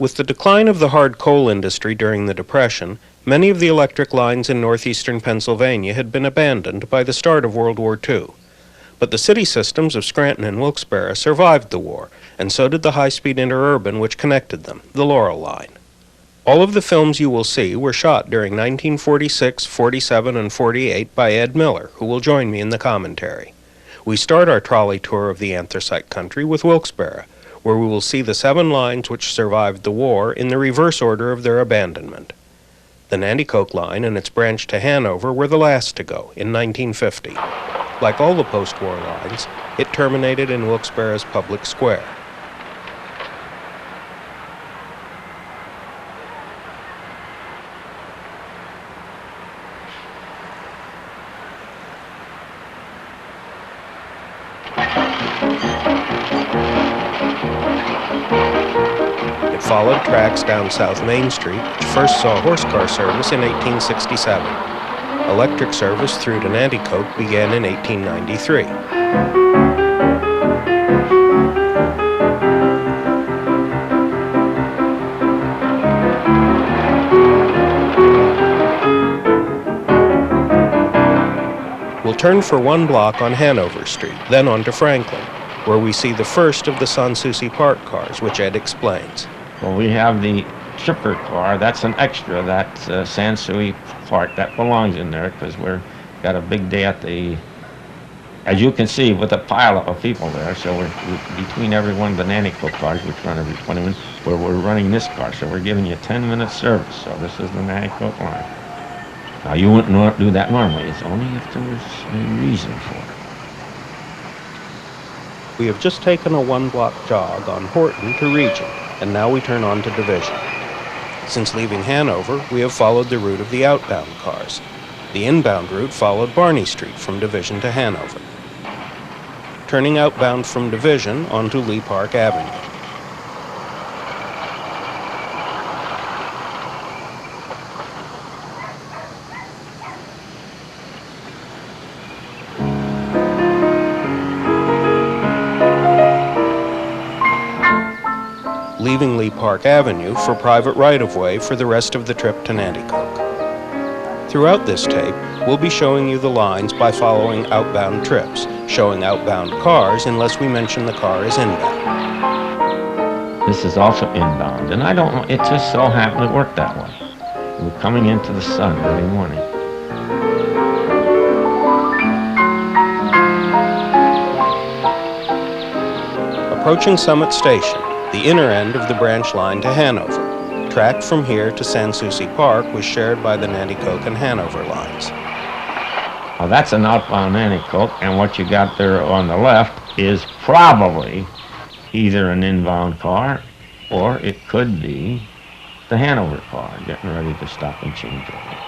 With the decline of the hard coal industry during the Depression, many of the electric lines in northeastern Pennsylvania had been abandoned by the start of World War II. But the city systems of Scranton and Wilkes-Barre survived the war, and so did the high-speed interurban which connected them, the Laurel Line. All of the films you will see were shot during 1946, 47, and 48 by Ed Miller, who will join me in the commentary. We start our trolley tour of the Anthracite country with Wilkes-Barre, where we will see the 7 lines which survived the war in the reverse order of their abandonment. The Nanticoke line and its branch to Hanover were the last to go, in 1950. Like all the post-war lines, it terminated in Wilkes-Barre's public square. Followed tracks down South Main Street, which first saw horse car service in 1867. Electric service through to Nanticoke began in 1893. We'll turn for one block on Hanover Street, then on to Franklin, where we see the first of the Sans Souci Park cars, which Ed explains. Well, we have the chipper car. That's an extra. That's Sans Souci Park. That belongs in there because we've got a big day at the, as you can see, with a pileup of people there. So we're between every one of the Nanticoke cars, which run every 20 minutes, where we're running this car. So we're giving you 10-minute service. So this is the Nanticoke line. Now, you wouldn't do that normally. It's only if there was a reason for it. We have just taken a one-block jog on Horton to Region, and now we turn on to Division. Since leaving Hanover, we have followed the route of the outbound cars. The inbound route followed Barney Street from Division to Hanover. Turning outbound from Division onto Lee Park Avenue. Leaving Lee Park Avenue for private right-of-way for the rest of the trip to Nanticoke. Throughout this tape, we'll be showing you the lines by following outbound trips, showing outbound cars unless we mention the car is inbound. This is also inbound, and I don't know, it just so happened to work that way. We're coming into the sun early morning. Approaching Summit Station, the inner end of the branch line to Hanover. Track from here to Sans Souci Park was shared by the Nanticoke and Hanover lines. Well, that's an outbound Nanticoke, and what you got there on the left is probably either an inbound car or it could be the Hanover car getting ready to stop and change over.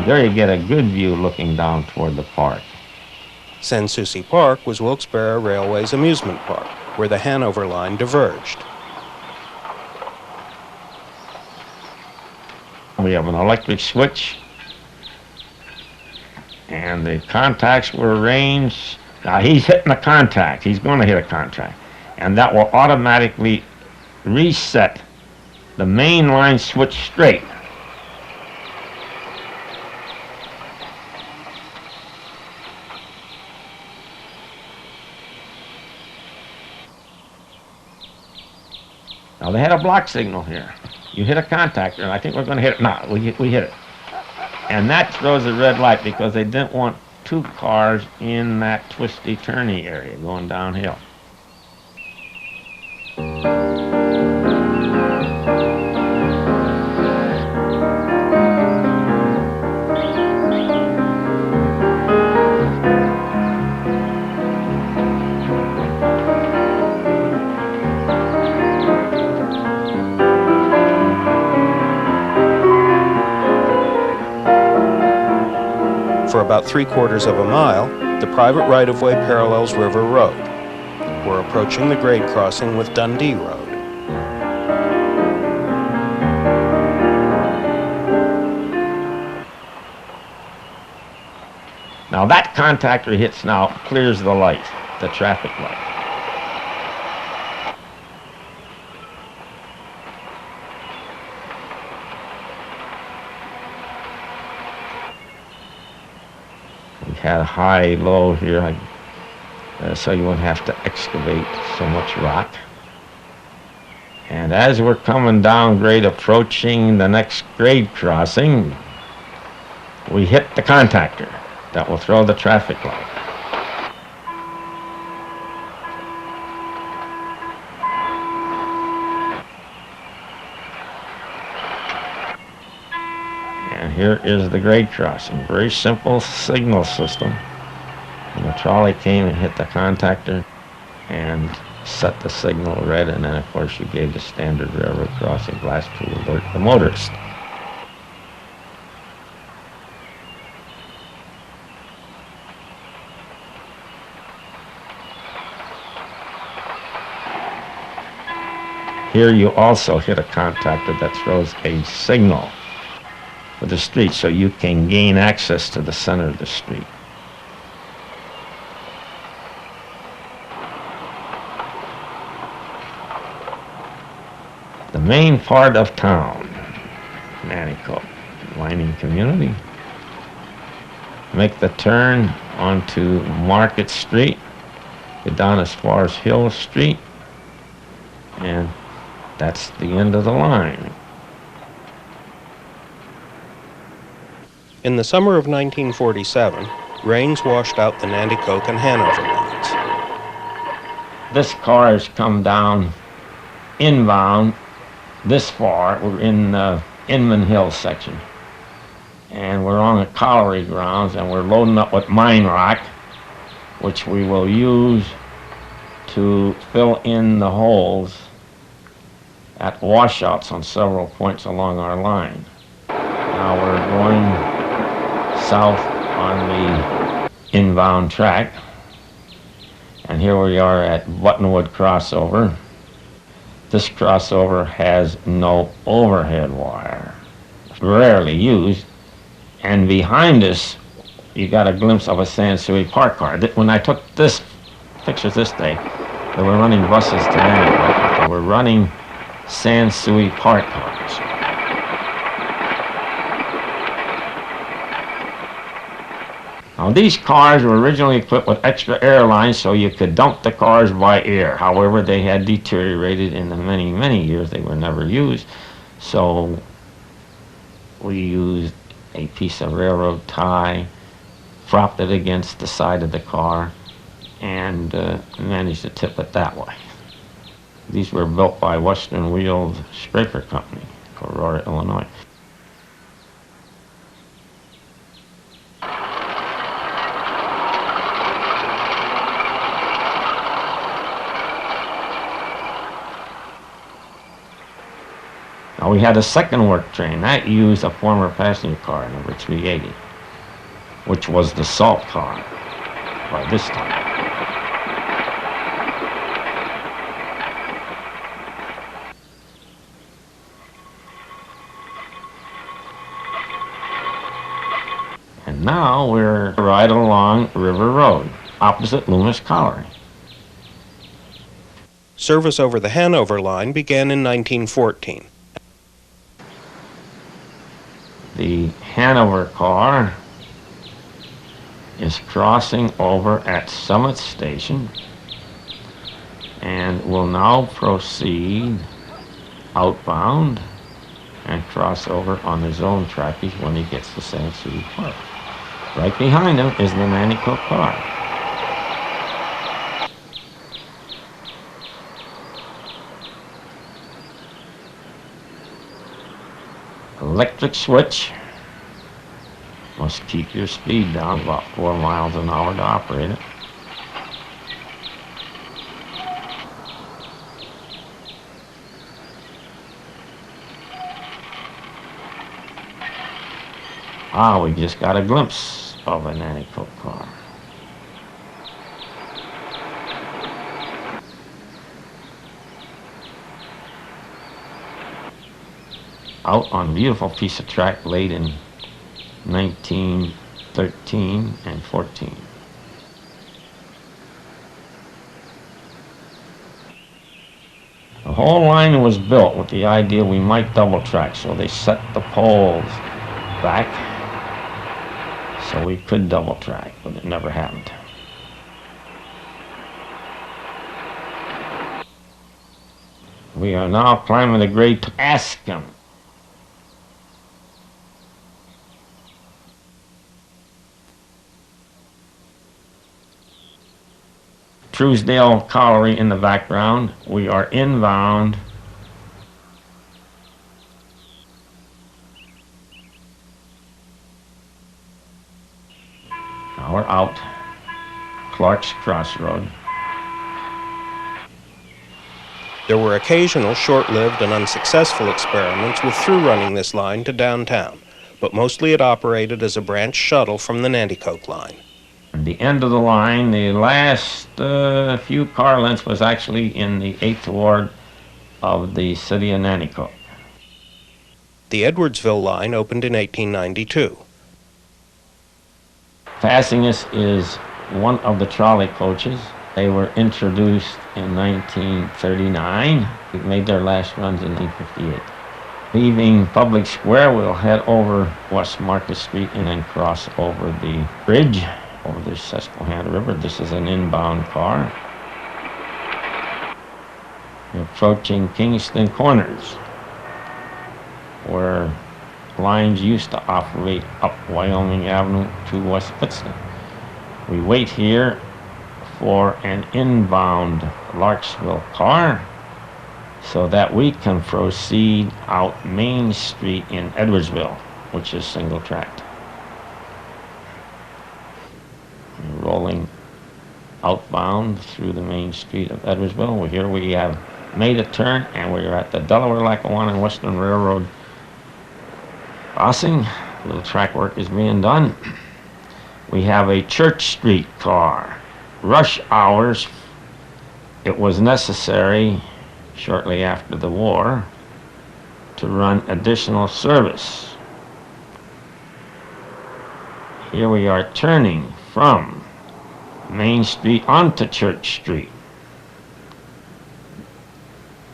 There you get a good view looking down toward the park. Sans Souci Park was Wilkes-Barre Railway's amusement park, where the Hanover line diverged. We have an electric switch, and the contacts were arranged. Now he's hitting a contact. He's going to hit a contact, and that will automatically reset the main line switch straight. Now, they had a block signal here. You hit a contactor, and I think we're going to hit it. No, we hit it. And that throws a red light because they didn't want 2 cars in that twisty, turny area going downhill. For about 3/4 of a mile, the private right-of-way parallels River Road. We're approaching the grade crossing with Dundee Road. Now that contactor hits now clears the light, the traffic light. We had high, low here, so you wouldn't have to excavate so much rock. And as we're coming down grade, approaching the next grade crossing, we hit the contactor that will throw the traffic light. And here is the grade crossing. Very simple signal system. And the trolley came and hit the contactor and set the signal red, and then of course you gave the standard railroad crossing blast to alert the motorist. Here you also hit a contactor that throws a signal for the street so you can gain access to the center of the street. The main part of town, Nanticoke, mining community. Make the turn onto Market Street, get down as far as Hill Street, and that's the end of the line. In the summer of 1947, rains washed out the Nanticoke and Hanover lines. This car has come down inbound this far. We're in the Inman Hill section. And we're on the colliery grounds, and we're loading up with mine rock, which we will use to fill in the holes at washouts on several points along our line. Now we're going south on the inbound track, and here we are at Buttonwood crossover. This crossover has no overhead wire, rarely used, and behind us you got a glimpse of a Sansui Park car. When I took this pictures this day, they were running buses to Nanticoke. They were running Sansui Park cars. Now these cars were originally equipped with extra air lines so you could dump the cars by air. However, they had deteriorated in the many, many years they were never used. So we used a piece of railroad tie, propped it against the side of the car, and managed to tip it that way. These were built by Western Wheeled Scraper Company, Aurora, Illinois. Now we had a second work train. That used a former passenger car, number 380, which was the salt car by this time. And now we're right along River Road, opposite Loomis Colliery. Service over the Hanover line began in 1914. The Hanover car is crossing over at Summit Station and will now proceed outbound and cross over on his own trackies when he gets to Sansui Park. Right behind him is the Nanticoke car. Electric switch. Must keep your speed down about 4 miles an hour to operate it. Ah, we just got a glimpse of a Nanticoke car. Out on a beautiful piece of track laid in 1913 and 14. The whole line was built with the idea we might double track, so they set the poles back so we could double track, but it never happened. We are now climbing the grade to Askham. Truesdale Colliery in the background. We are inbound. Now we're out. Clark's Crossroad. There were occasional short-lived and unsuccessful experiments with through-running this line to downtown, but mostly it operated as a branch shuttle from the Nanticoke line. At the end of the line, the last few car lengths was actually in the 8th Ward of the city of Nanticoke. The Edwardsville line opened in 1892. Passing us is one of the trolley coaches. They were introduced in 1939. They made their last runs in 1958. Leaving Public Square, we'll head over West Market Street and then cross over the bridge over the Susquehanna River. This is an inbound car. We're approaching Kingston Corners, where lines used to operate up Wyoming Avenue to West Pittston. We wait here for an inbound Larksville car so that we can proceed out Main Street in Edwardsville, which is single-tracked. Rolling outbound through the main street of Edwardsville. Here we have made a turn and we're at the Delaware-Lackawanna and Western Railroad crossing. A little track work is being done. We have a Church Street car. Rush hours. It was necessary shortly after the war to run additional service. Here we are turning from Main Street onto Church Street.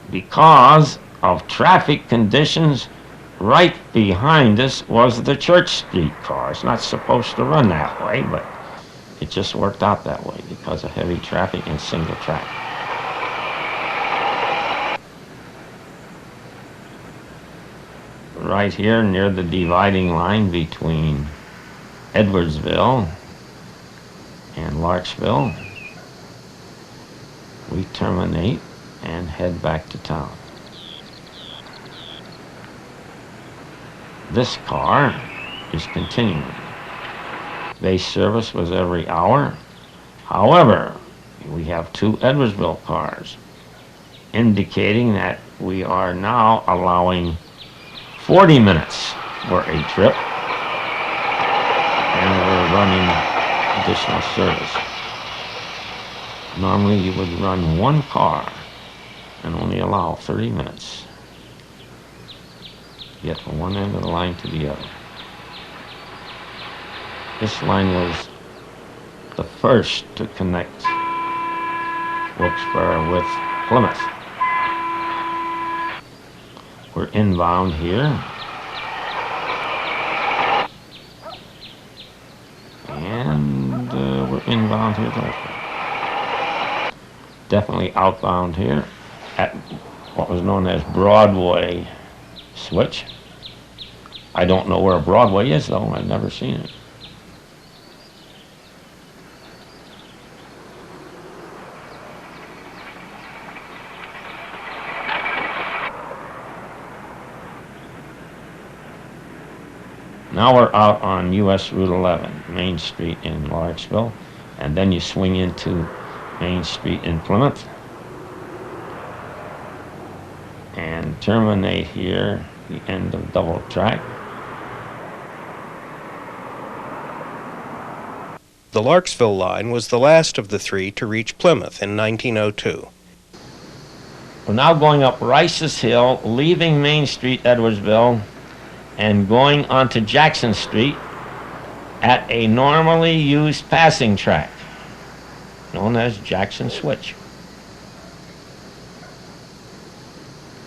Because of traffic conditions, right behind us was the Church Street car. It's not supposed to run that way, but it just worked out that way because of heavy traffic and single track. Right here near the dividing line between Edwardsville and Larksville, we terminate and head back to town. This car is continuing. Base service was every hour. However, we have two Edwardsville cars, indicating that we are now allowing 40 minutes for a trip, and we're running additional service. Normally you would run one car and only allow 30 minutes to get from one end of the line to the other. This line was the first to connect Wilkes-Barre with Plymouth. We're inbound here. And we're inbound here also. Definitely outbound here at what was known as Broadway switch. I don't know where Broadway is though, I've never seen it. Now we're out on US Route 11, Main Street in Larksville, and then you swing into Main Street in Plymouth and terminate here, the end of double track. The Larksville line was the last of the three to reach Plymouth in 1902. We're now going up Rice's Hill, leaving Main Street, Edwardsville, and going onto Jackson Street at a normally used passing track, known as Jackson Switch.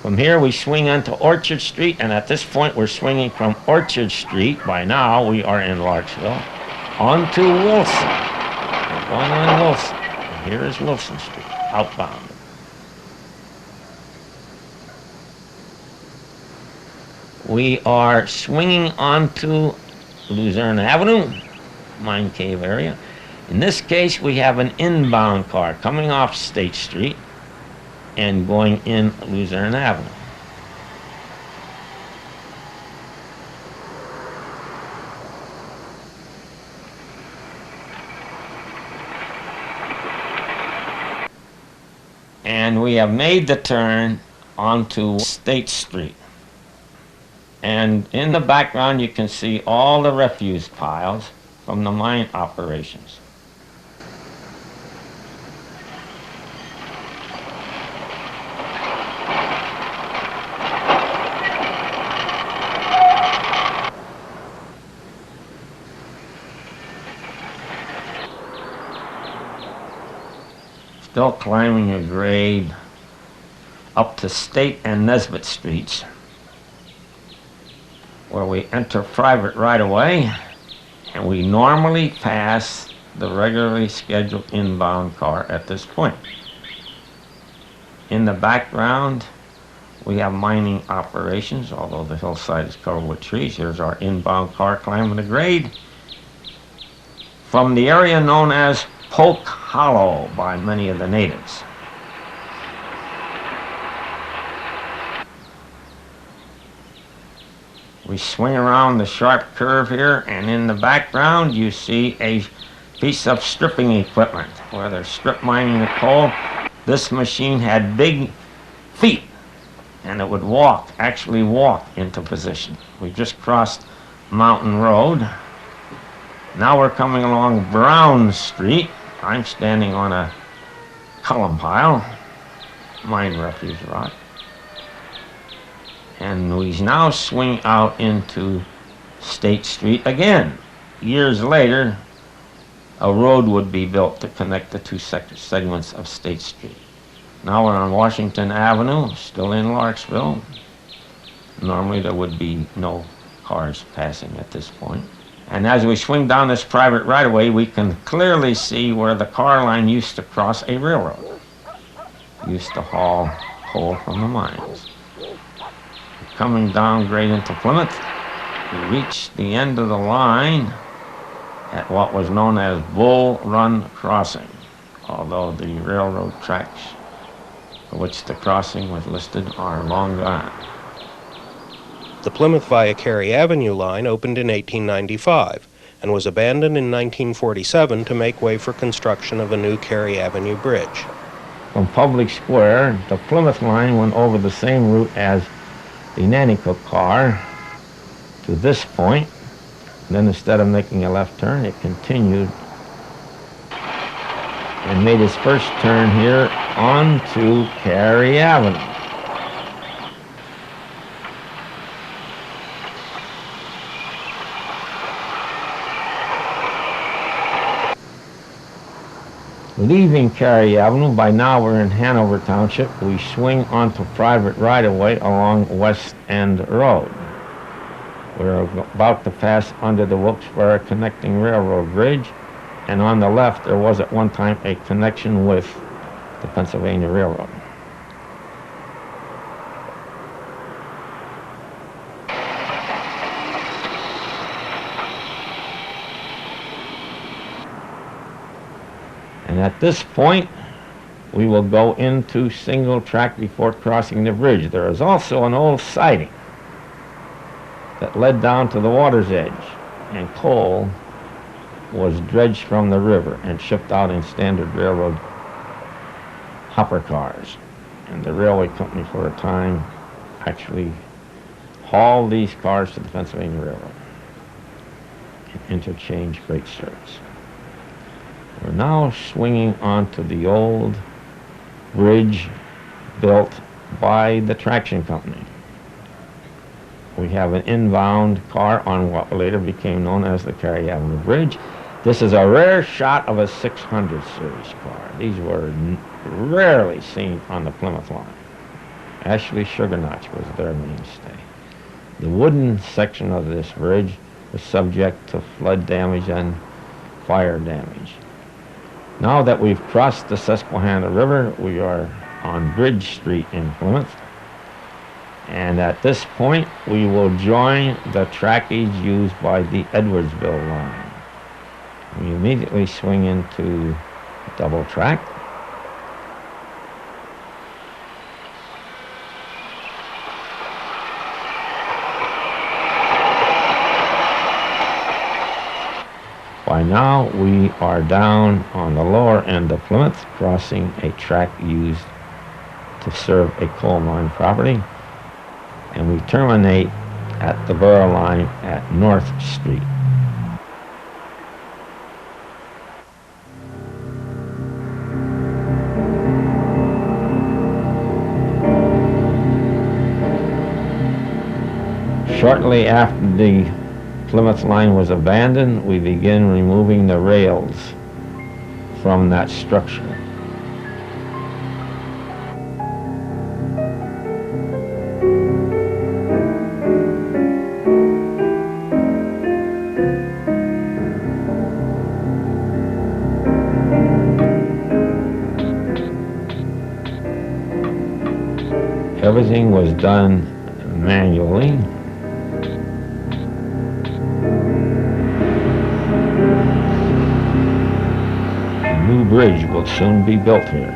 From here we swing onto Orchard Street, and at this point we're swinging from Orchard Street, by now we are in Larksville, onto Wilson. We're going on Wilson. And here is Wilson Street, outbound. We are swinging onto Luzerne Avenue, Mine Cave area. In this case, we have an inbound car coming off State Street and going in Luzerne Avenue. And we have made the turn onto State Street. And in the background you can see all the refuse piles from the mine operations. Still climbing a grade up to State and Nesbitt Streets, where we enter private right-of-way, and we normally pass the regularly scheduled inbound car at this point. In the background, we have mining operations, although the hillside is covered with trees. Here's our inbound car climbing the grade from the area known as Polk Hollow by many of the natives. We swing around the sharp curve here, and in the background you see a piece of stripping equipment where they're strip mining the coal. This machine had big feet, and it would actually walk into position. We just crossed Mountain Road. Now we're coming along Brown Street. I'm standing on a column pile, mine refuse rock. And we now swing out into State Street again. Years later, a road would be built to connect the two segments of State Street. Now we're on Washington Avenue, still in Larksville. Normally there would be no cars passing at this point. And as we swing down this private right-of-way, we can clearly see where the car line used to cross a railroad. Used to haul coal from the mines. Coming down grade into Plymouth, we reach the end of the line at what was known as Bull Run Crossing, although the railroad tracks for which the crossing was listed are long gone. The Plymouth via Cary Avenue line opened in 1895 and was abandoned in 1947 to make way for construction of a new Cary Avenue bridge. From Public Square, the Plymouth line went over the same route as the Nanticoke car to this point. Then instead of making a left turn, it continued and made its first turn here onto Cary Avenue. Leaving Cary Avenue, by now we're in Hanover Township, we swing onto private right-of-way along West End Road. We're about to pass under the Wilkes-Barre connecting railroad bridge, and on the left there was at one time a connection with the Pennsylvania Railroad. And at this point, we will go into single track before crossing the bridge. There is also an old siding that led down to the water's edge, and coal was dredged from the river and shipped out in standard railroad hopper cars. And the railway company for a time actually hauled these cars to the Pennsylvania Railroad and interchanged freight service. We're now swinging onto the old bridge built by the traction company. We have an inbound car on what later became known as the Cary Avenue Bridge. This is a rare shot of a 600 series car. These were rarely seen on the Plymouth line. Actually, Sugar Notch was their mainstay. The wooden section of this bridge was subject to flood damage and fire damage. Now that we've crossed the Susquehanna River, we are on Bridge Street in Plymouth. And at this point, we will join the trackage used by the Edwardsville line. We immediately swing into double track. By now, we are down on the lower end of Plymouth, crossing a track used to serve a coal mine property, and we terminate at the Laurel Line at North Street. Shortly after the Plymouth line was abandoned, we began removing the rails from that structure. Everything was done manually. Bridge will soon be built here.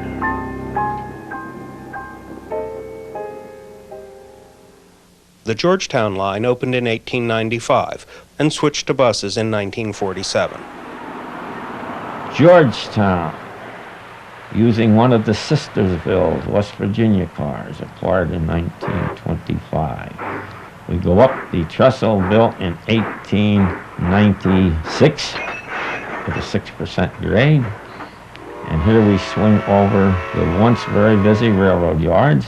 The Georgetown line opened in 1895 and switched to buses in 1947. Georgetown, using one of the Sistersville, West Virginia cars acquired in 1925. We go up the trestle built in 1896 with a 6% grade. And here we swing over the once very busy railroad yards.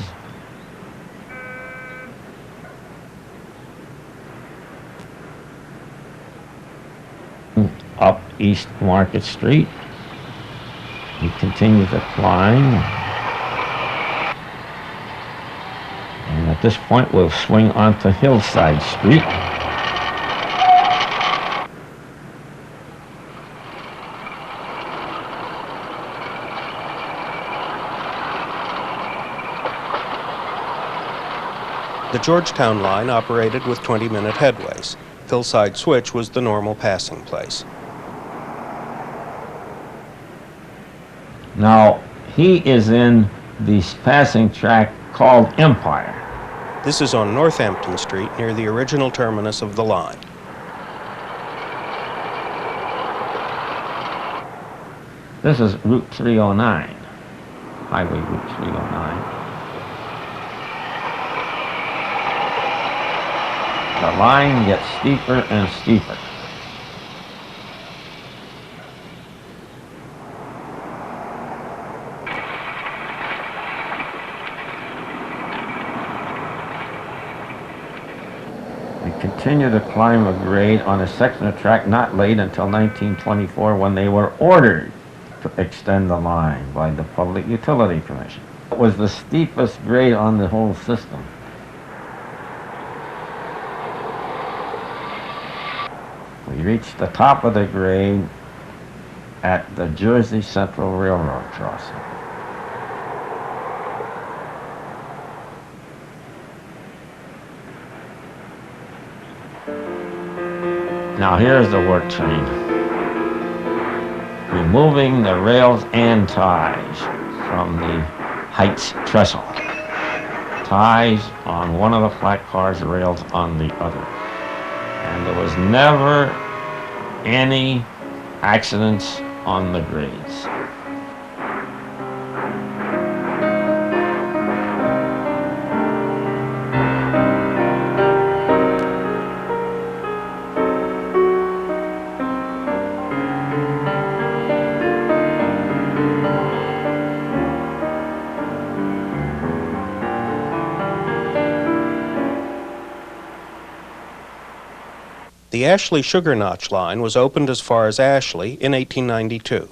Up East Market Street. We continue to climb. And at this point, we'll swing onto Hillside Street. The Georgetown line operated with 20-minute headways. Hillside Switch was the normal passing place. Now, he is in the passing track called Empire. This is on Northampton Street near the original terminus of the line. This is Route 309, Highway Route 309. The line gets steeper and steeper. We continue to climb a grade on a section of track not laid until 1924 when they were ordered to extend the line by the Public Utility Commission. It was the steepest grade on the whole system. We reached the top of the grade at the Jersey Central Railroad crossing. Now here's the work train. Removing the rails and ties from the Heights trestle. Ties on one of the flat cars, rails on the other. And there was never any accidents on the grades. The Ashley Sugar Notch line was opened as far as Ashley in 1892.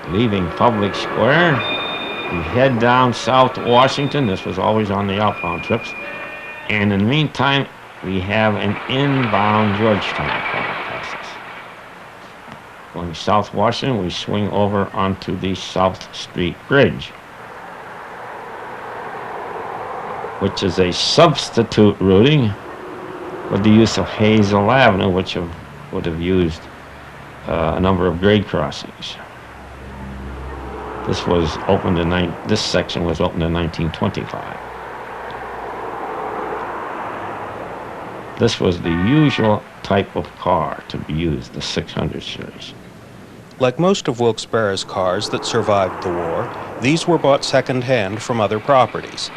Leaving Public Square, we head down South Washington. This was always on the outbound trips. And in the meantime, we have an inbound Georgetown car passes. Going South Washington, we swing over onto the South Street Bridge, which is a substitute routing for the use of Hazel Avenue, which would have used a number of grade crossings. This section was opened in 1925. This was the usual type of car to be used, the 600 series. Like most of Wilkes-Barre's cars that survived the war, these were bought second-hand from other properties.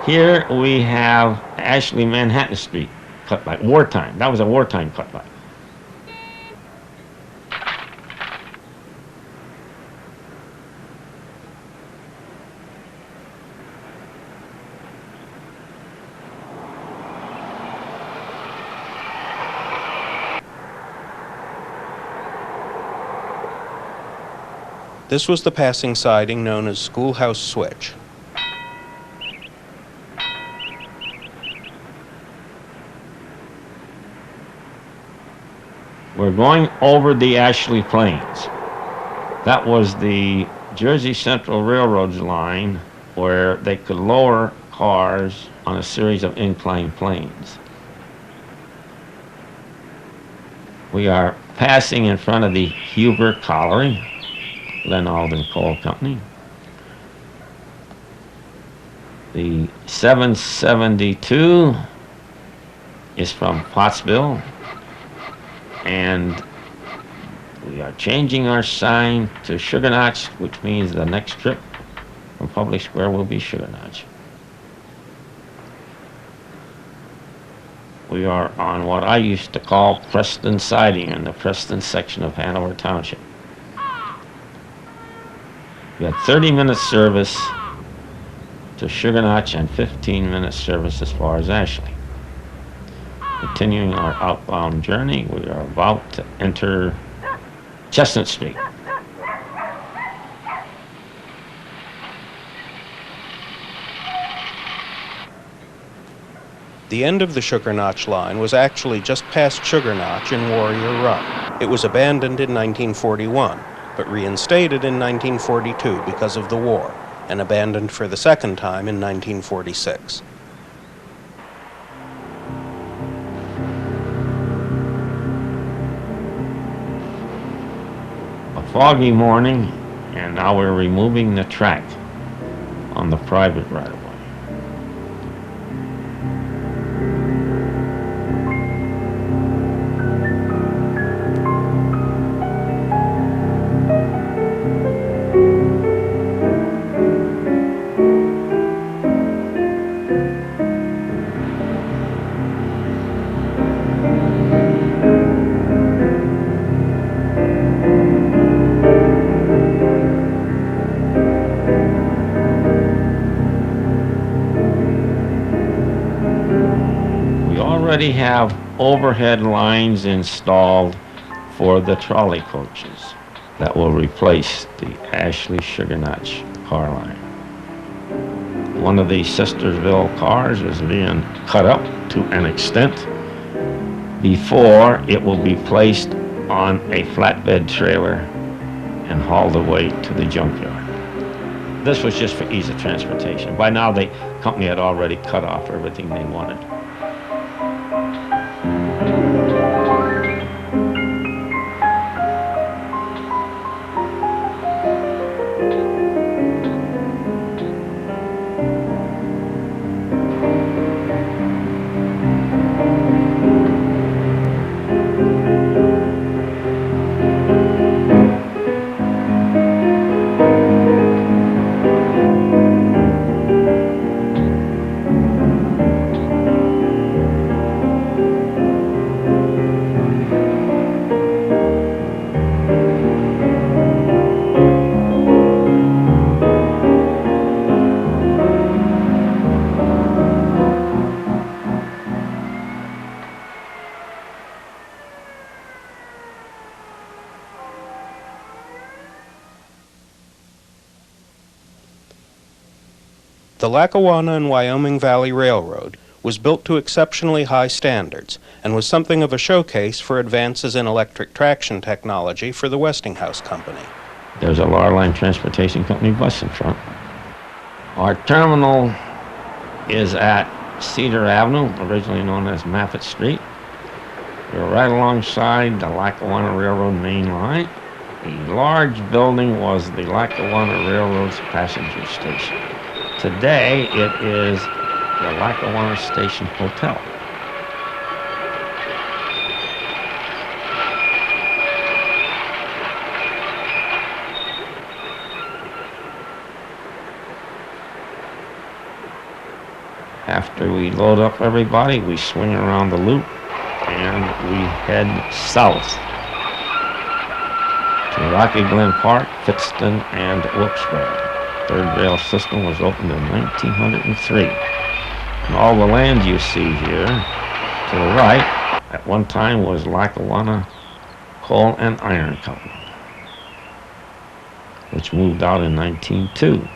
Here we have Ashley Manhattan Street cut light, wartime. That was a wartime cut light. This was the passing siding known as Schoolhouse Switch. We're going over the Ashley Plains. That was the Jersey Central Railroad's line where they could lower cars on a series of inclined planes. We are passing in front of the Huber Colliery, Glen Alden Coal Company. The 772 is from Pottsville, and we are changing our sign to Sugar Notch, which means the next trip from Public Square will be Sugar Notch. We are on what I used to call Preston Siding in the Preston section of Hanover Township. We had 30-minute service to Sugar Notch and 15-minute service as far as Ashley. Continuing our outbound journey, we are about to enter Chestnut Street. The end of the Sugar Notch line was actually just past Sugar Notch in Warrior Run. It was abandoned in 1941, but reinstated in 1942 because of the war, and abandoned for the second time in 1946. A foggy morning, and now we're removing the track on the private right-of-way. Already have overhead lines installed for the trolley coaches that will replace the Ashley Sugar Notch car line. One of the Sistersville cars is being cut up to an extent before it will be placed on a flatbed trailer and hauled away to the junkyard. This was just for ease of transportation. By now the company had already cut off everything they wanted. The Lackawanna and Wyoming Valley Railroad was built to exceptionally high standards and was something of a showcase for advances in electric traction technology for the Westinghouse Company. There's a Laurel Line Transportation Company bus in front. Our terminal is at Cedar Avenue, originally known as Maffett Street. We're right alongside the Lackawanna Railroad main line. The large building was the Lackawanna Railroad's passenger station. Today, it is the Lackawanna Station Hotel. After we load up everybody, we swing around the loop and we head south to Rocky Glen Park, Pittston, and Wilkes-Barre. Third rail system was opened in 1903. And all the land you see here to the right at one time was Lackawanna Coal and Iron Company, which moved out in 1902.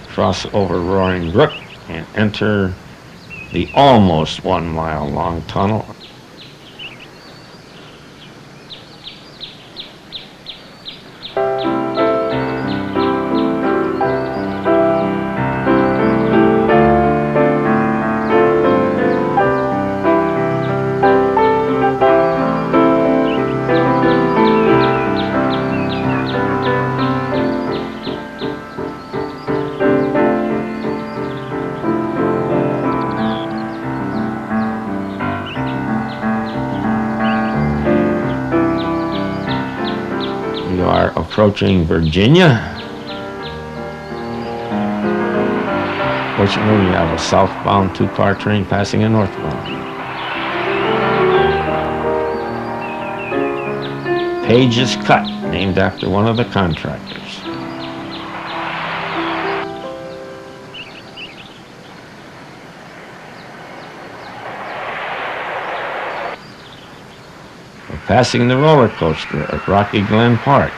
Cross over Roaring Brook and enter the almost 1 mile long tunnel. Approaching Virginia. Fortunately, we have a southbound 2-car train passing a northbound. Page's Cut, named after one of the contractors. We're passing the roller coaster at Rocky Glen Park.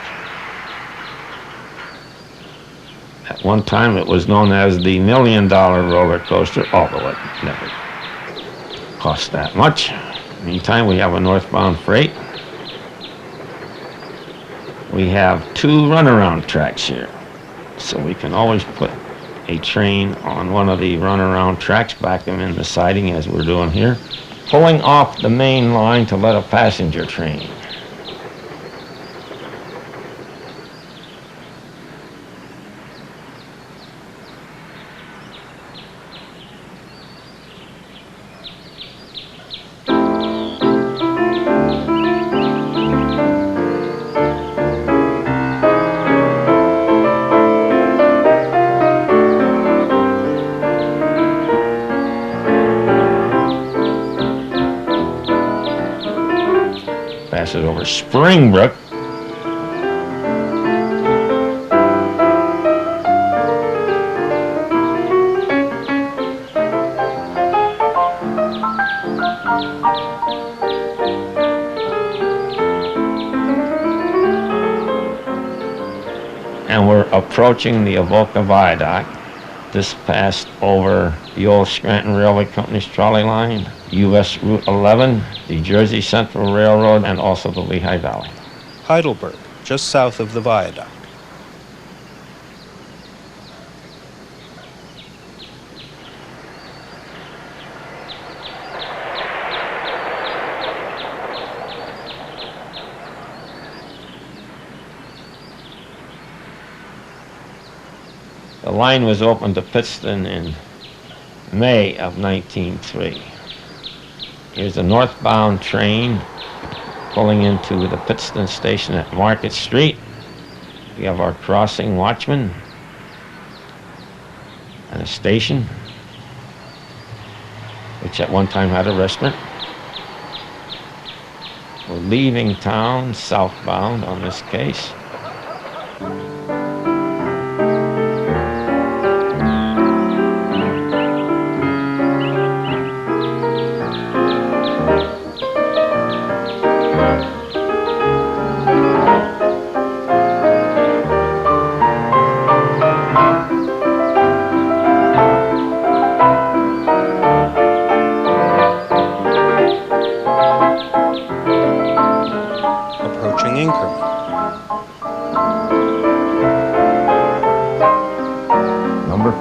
At one time, it was known as the $1 Million roller coaster, although it never cost that much. Meantime, we have a northbound freight. We have 2 runaround tracks here, so we can always put a train on one of the runaround tracks, back them in the siding as we're doing here, pulling off the main line to let a passenger train. Passes over Springbrook. And we're approaching the Avoca Viaduct. This passed over the old Scranton Railway Company's trolley line, U.S. Route 11, the Jersey Central Railroad, and also the Lehigh Valley. Heidelberg, just south of the viaduct. The line was opened to Pittston in May of 1903. Here's a northbound train pulling into the Pittston station at Market Street. We have our crossing watchman and a station, which at one time had a restaurant. We're leaving town southbound on this case.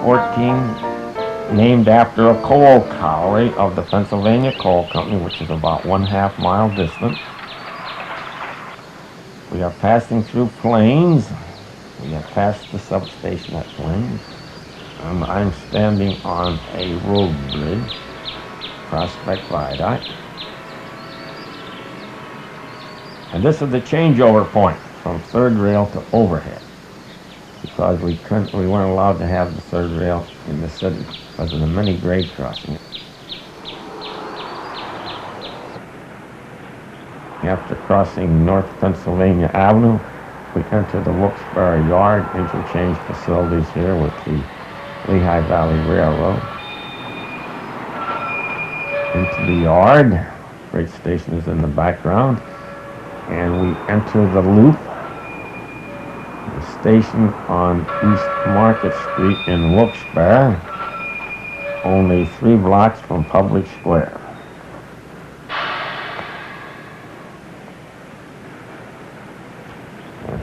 1914, named after a coal colliery of the Pennsylvania Coal Company, which is about 1/2 mile distant. We are passing through Plains. We have passed the substation at Plains. I'm standing on a road bridge, Prospect Viaduct. And this is the changeover point from third rail to overhead, because we weren't allowed to have the third rail in the city because of the many grade crossings. After crossing North Pennsylvania Avenue, we enter the Wilkes-Barre Yard interchange facilities here with the Lehigh Valley Railroad. Into the yard, freight station is in the background, and we enter the loop, the station on East Market Street in Wilkes-Barre, only 3 blocks from Public Square.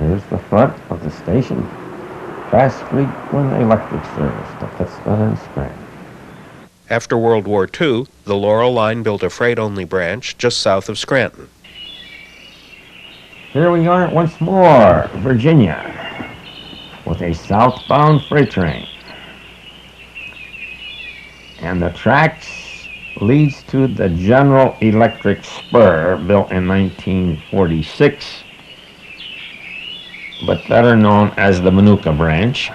Here's the front of the station. Fast frequent electric service to Pittston and Scranton. After World War II, the Laurel Line built a freight-only branch just south of Scranton. Here we are once more, Virginia, with a southbound freight train. And the tracks leads to the General Electric spur, built in 1946. But better known as the Manuka branch.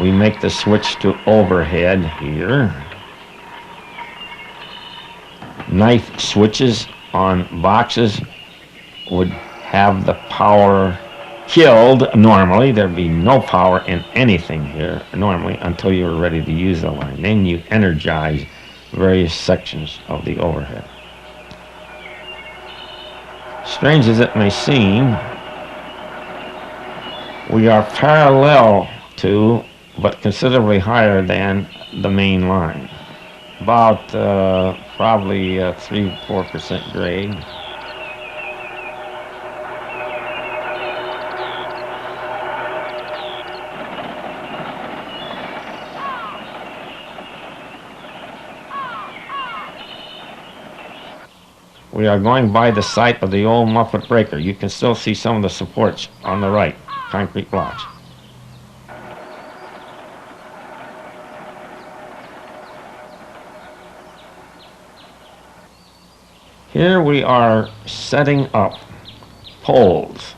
We make the switch to overhead here. Knife switches on boxes would have the power killed normally. There'd be no power in anything here normally until you were ready to use the line. Then you energize various sections of the overhead. Strange as it may seem, we are parallel to, but considerably higher than, the main line. About probably 3-4% grade. We are going by the site of the old Muffet Breaker. You can still see some of the supports on the right, concrete blocks. Here we are setting up poles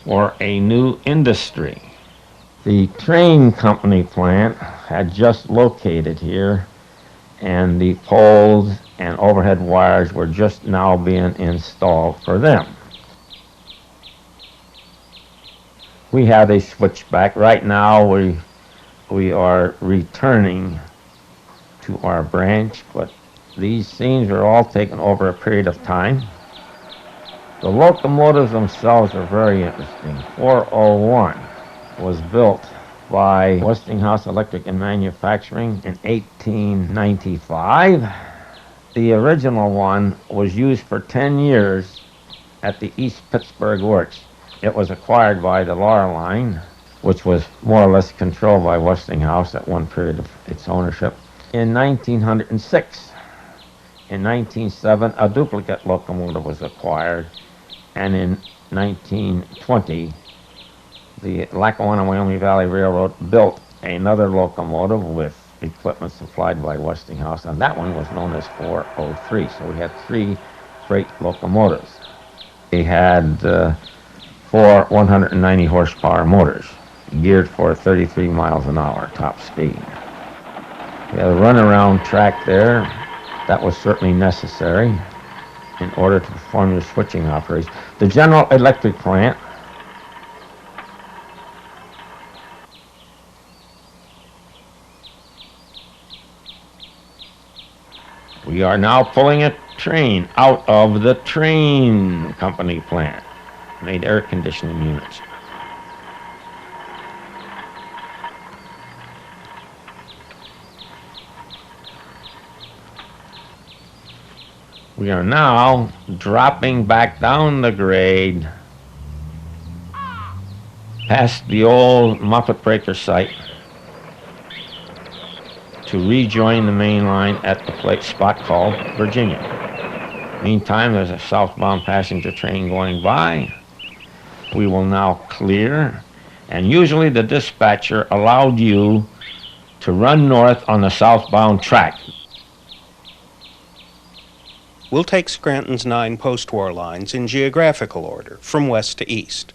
for a new industry. The train company plant had just located here, and the poles and overhead wires were just now being installed for them. We have a switchback. Right now we are returning to our branch, but these scenes are all taken over a period of time. The locomotives themselves are very interesting. 401 was built by Westinghouse Electric and Manufacturing in 1895. The original one was used for 10 years at the East Pittsburgh Works. It was acquired by the Laurel Line, which was more or less controlled by Westinghouse at one period of its ownership, in 1906. In 1907, a duplicate locomotive was acquired, and in 1920, the Lackawanna Wyoming Valley Railroad built another locomotive with equipment supplied by Westinghouse, and that one was known as 403. So we had 3 freight locomotives. They had 4 190 horsepower motors, geared for 33 miles an hour top speed. We had a runaround track there. That was certainly necessary in order to perform your switching operations. The General Electric plant we are now pulling a train out of the train company plant. Made air conditioning units. We are now dropping back down the grade past the old Muppet Breaker site to rejoin the main line at the spot called Virginia. Meantime, there's a southbound passenger train going by. We will now clear, and usually the dispatcher allowed you to run north on the southbound track. We'll take Scranton's 9 post-war lines in geographical order, from west to east.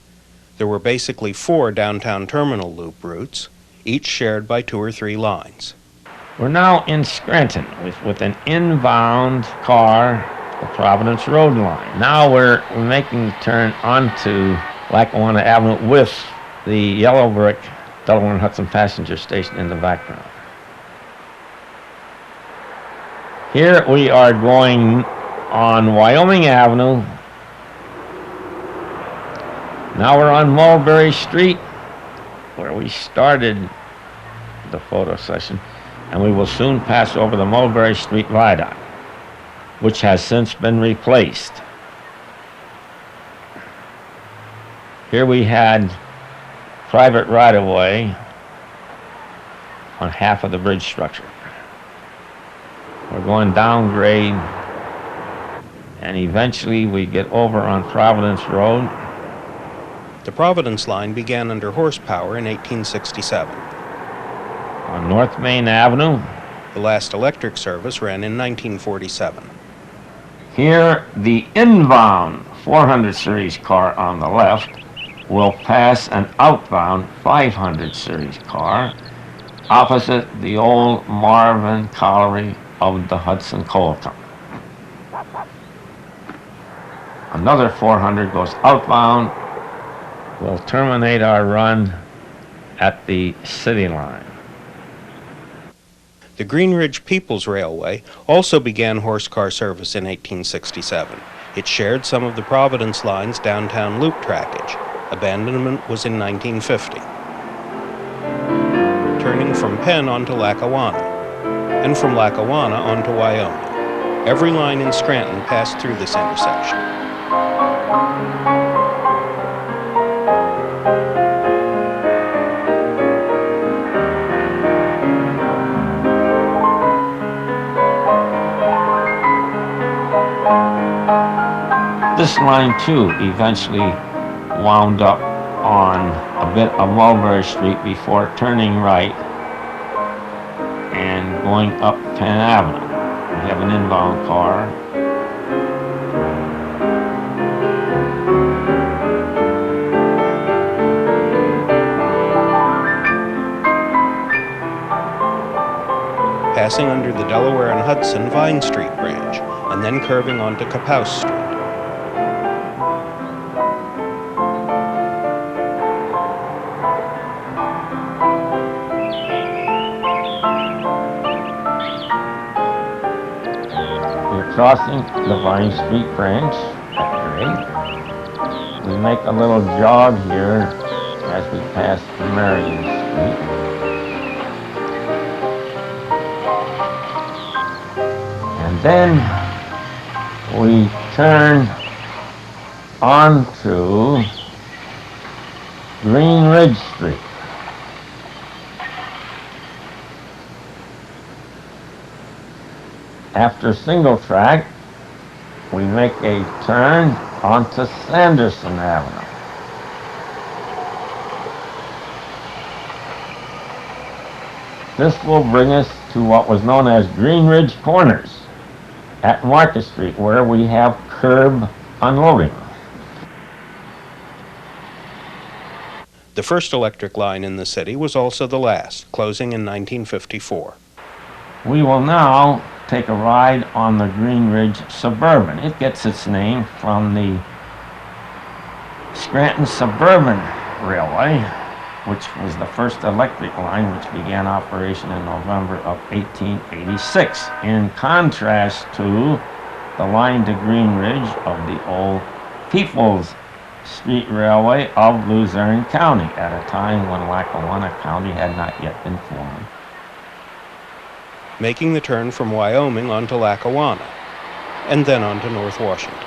There were basically 4 downtown terminal loop routes, each shared by 2 or 3 lines. We're now in Scranton with an inbound car, the Providence Road line. Now we're making the turn onto Lackawanna Avenue with the yellow brick Delaware and Hudson passenger station in the background. Here we are going on Wyoming Avenue. Now we're on Mulberry Street, where we started the photo session, and we will soon pass over the Mulberry Street Viaduct, which has since been replaced. Here we had private right-of-way on half of the bridge structure. We're going down grade, and eventually we get over on Providence Road. The Providence line began under horsepower in 1867. On North Main Avenue, The last electric service ran in 1947. here the inbound 400 series car on the left will pass an outbound 500 series car opposite the old Marvin Colliery of the Hudson Coal Company. Another 400 goes outbound. We'll terminate our run at the city line. The Green Ridge Peoples Railway also began horse car service in 1867. It shared some of the Providence line's downtown loop trackage. Abandonment was in 1950. Turning from Penn onto Lackawanna, and from Lackawanna onto Wyoming. Every line in Scranton passed through this intersection. This line, too, eventually wound up on a bit of Mulberry Street before turning right and going up Penn Avenue. We have an inbound car. Passing under the Delaware and Hudson Vine Street branch, and then curving onto Capouse Street. Crossing the Vine Street branch at grade. We make a little jog here as we pass Marion Street. And then we turn onto Green Ridge Street. After single track, we make a turn onto Sanderson Avenue. This will bring us to what was known as Green Ridge Corners at Market Street, where we have curb unloading. The first electric line in the city was also the last, closing in 1954. We will now take a ride on the Green Ridge Suburban. It gets its name from the Scranton Suburban Railway, which was the first electric line which began operation in November of 1886, in contrast to the line to Green Ridge of the old Peoples Street Railway of Luzerne County, at a time when Lackawanna County had not yet been formed. Making the turn from Wyoming onto Lackawanna. and then on to North Washington.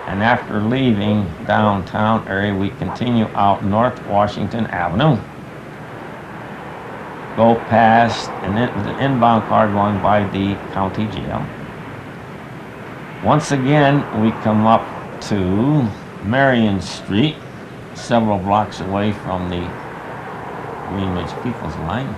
And after leaving downtown area, we continue out North Washington Avenue. Go past the inbound car going by the county jail. Once again, we come up to Marion Street, several blocks away from the Greenwich People's Line.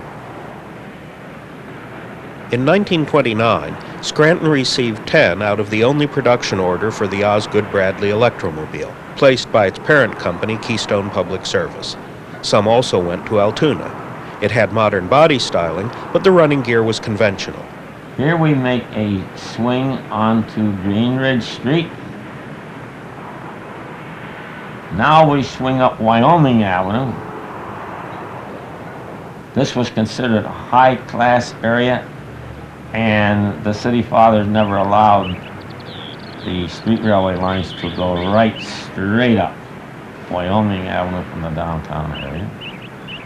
In 1929, Scranton received 10 out of the only production order for the Osgood Bradley Electromobile, placed by its parent company, Keystone Public Service. Some also went to Altoona. It had modern body styling, but the running gear was conventional. Here we make a swing onto Greenridge Street. Now we swing up Wyoming Avenue. This was considered a high-class area, and the city fathers never allowed the street railway lines to go right straight up Wyoming Avenue from the downtown area.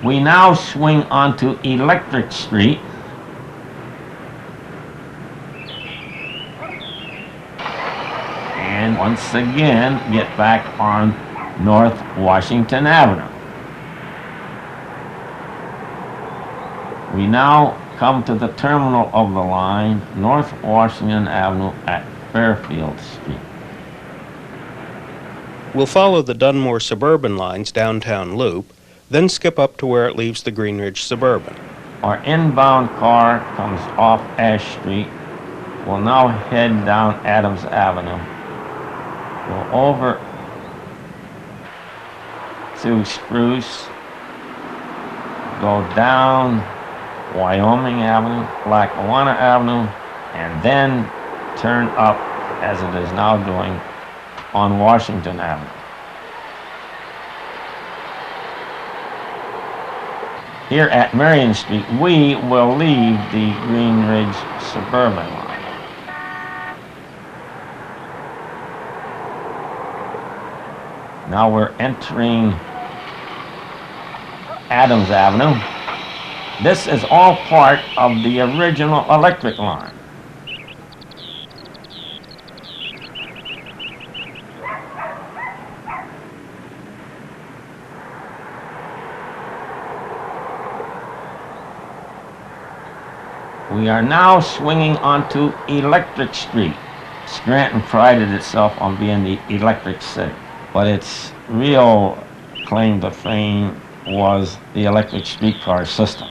We now swing onto Electric Street. And once again, get back on North Washington Avenue. We now come to the terminal of the line, North Washington Avenue at Fairfield Street. We'll follow the Dunmore Suburban line's downtown loop, then skip up to where it leaves the Greenridge Suburban. Our inbound car comes off Ash Street. We'll now head down Adams Avenue. Go over to Spruce, go down Wyoming Avenue, Lackawanna Avenue, and then turn up, as it is now doing, on Washington Avenue. Here at Marion Street, we will leave the Greenridge Suburban line. Now we're entering Adams Avenue. This is all part of the original electric line. We are now swinging onto Electric Street. Scranton prided itself on being the electric city, but its real claim to fame was the electric streetcar system.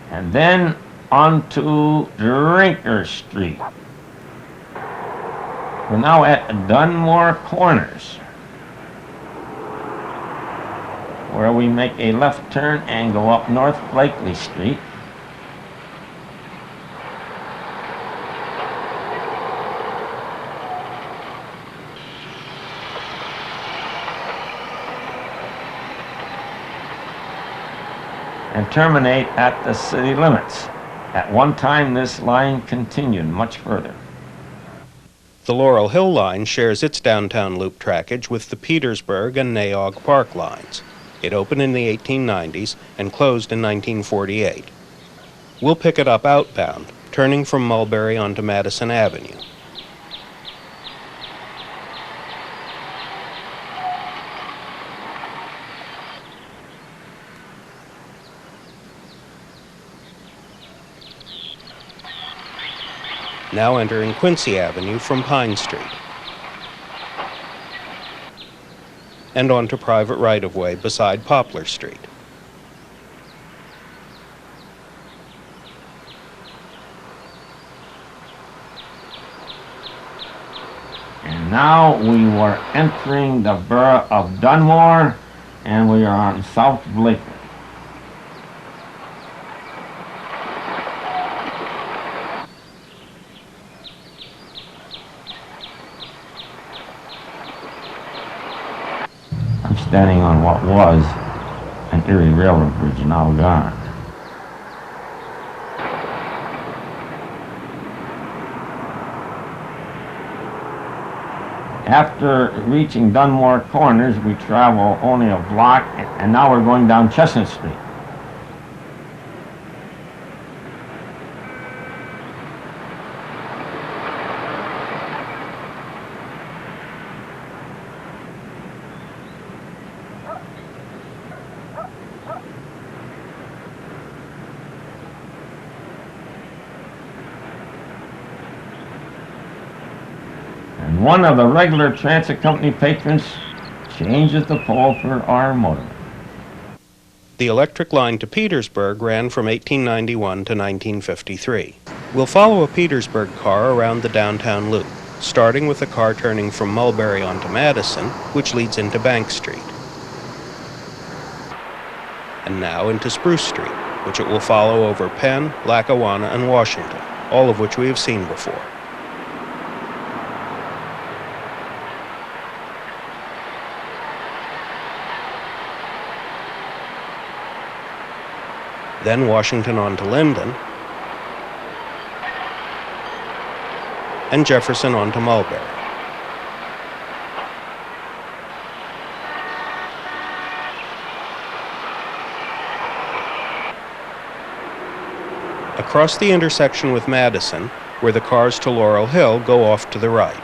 And then onto Drinker Street. We're now at Dunmore Corners, where we make a left turn and go up North Blakely Street. And terminate at the city limits. At one time, this line continued much further. The Laurel Hill line shares its downtown loop trackage with the Petersburg and Nayog Park lines. It opened in the 1890s and closed in 1948. We'll pick it up outbound, turning from Mulberry onto Madison Avenue. Now entering Quincy Avenue from Pine Street, and onto private right-of-way beside Poplar Street. And now we were entering the borough of Dunmore, and we are on South Blakely. Standing on what was an Erie Railroad bridge, now gone. After reaching Dunmore Corners, we travel only a block, and now we're going down Chestnut Street. and one of the regular transit company patrons changes the pole for our motorman. The electric line to Petersburg ran from 1891 to 1953. We'll follow a Petersburg car around the downtown loop, starting with a car turning from Mulberry onto Madison, which leads into Bank Street. And now into Spruce Street, which it will follow over Penn, Lackawanna, and Washington, all of which we have seen before. Then Washington on to Linden, and Jefferson on to Mulberry. Across the intersection with Madison, where the cars to Laurel Hill go off to the right.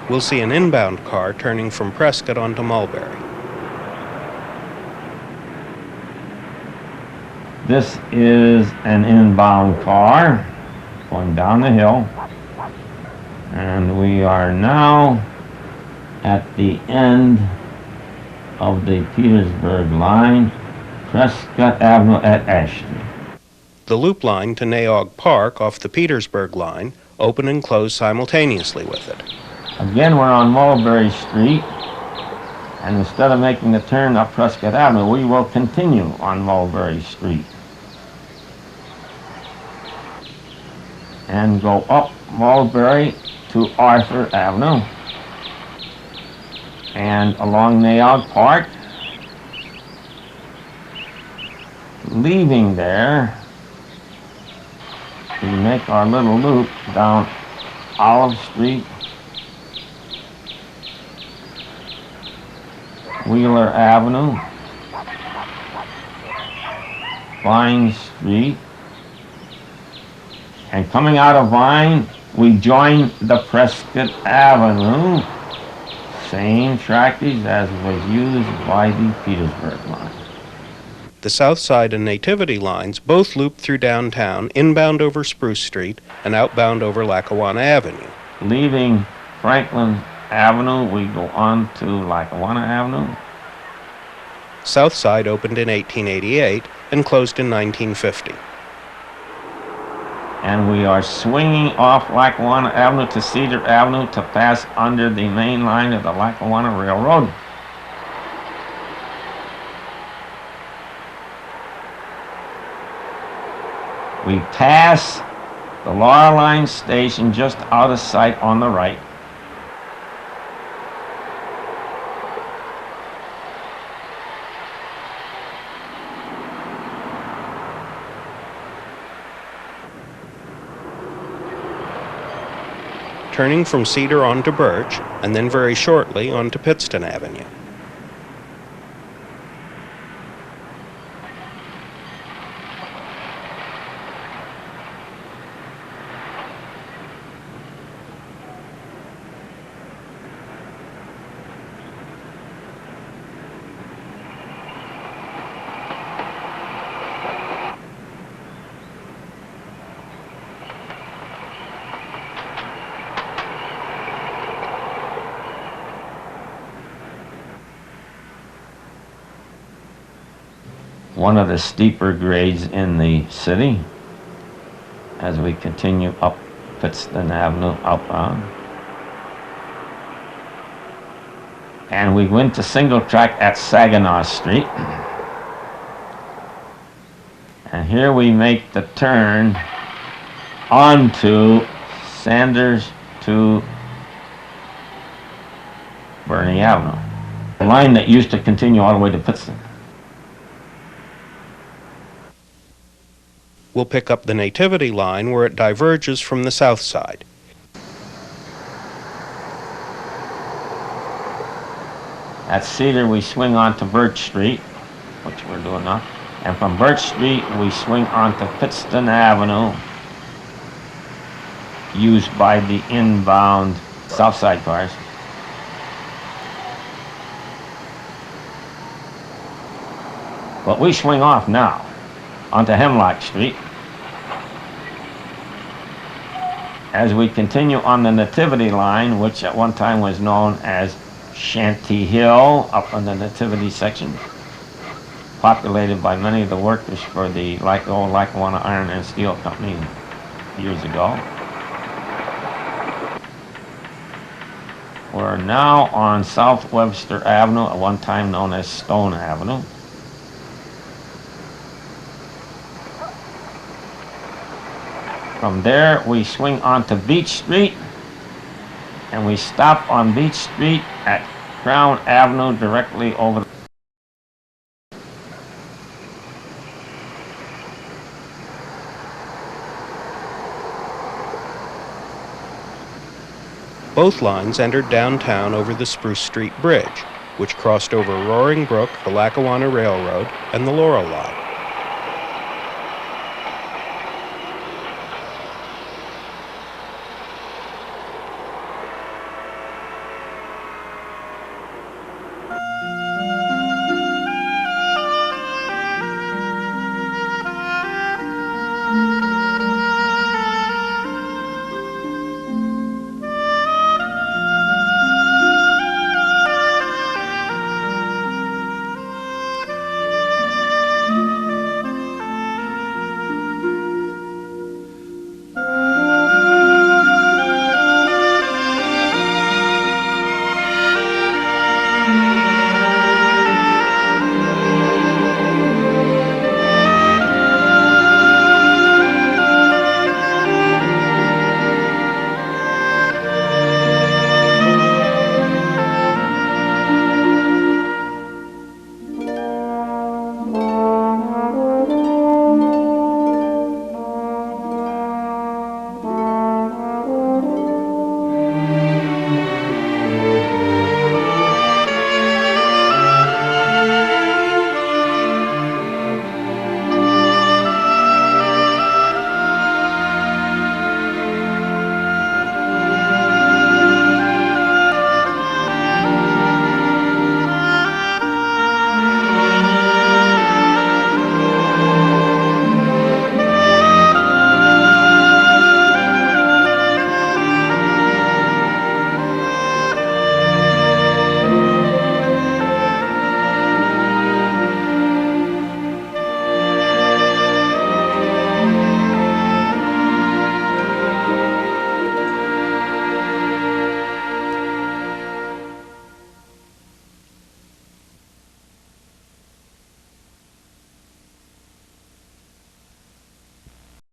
We'll see an inbound car turning from Prescott onto Mulberry. This is an inbound car going down the hill, and we are now at the end of the Petersburg line, Prescott Avenue at Ashton. The loop line to Nayog Park off the Petersburg line open and close simultaneously with it. Again, we're on Mulberry Street, and instead of making the turn up Prescott Avenue, we will continue on Mulberry Street and go up Mulberry to Arthur Avenue and along Nayog Park, leaving there, we make our little loop down Olive Street, Wheeler Avenue, Vine Street, and coming out of Vine, we join the Prescott Avenue, same trackies as was used by the Petersburg line. The South Side and Nativity lines both loop through downtown, inbound over Spruce Street and outbound over Lackawanna Avenue. Leaving Franklin Avenue, we go on to Lackawanna Avenue. South Side opened in 1888 and closed in 1950. And we are swinging off Lackawanna Avenue to Cedar Avenue to pass under the main line of the Lackawanna Railroad. We pass the Laurel Line station just out of sight on the right. Turning from Cedar onto Birch, and then very shortly onto Pittston Avenue. One of the steeper grades in the city as we continue up Pittston Avenue outbound. And we went to single track at Saginaw Street. And here we make the turn onto Sanders to Burney Avenue, a line that used to continue all the way to Pittston. We'll pick up the Nativity line where it diverges from the south side. At Cedar, we swing onto Birch Street, which we're doing now. And from Birch Street, we swing onto Pittston Avenue, used by the inbound south side cars. But we swing off now onto Hemlock Street as we continue on the Nativity line, which at one time was known as Shanty Hill, up on the Nativity section, populated by many of the workers for the old Lackawanna Iron and Steel Company years ago. We're now on South Webster Avenue, at one time known as Stone Avenue. From there, we swing onto Beach Street, and we stop on Beach Street at Crown Avenue directly over the Both lines entered downtown over the Spruce Street Bridge, which crossed over Roaring Brook, the Lackawanna Railroad, and the Laurel Line.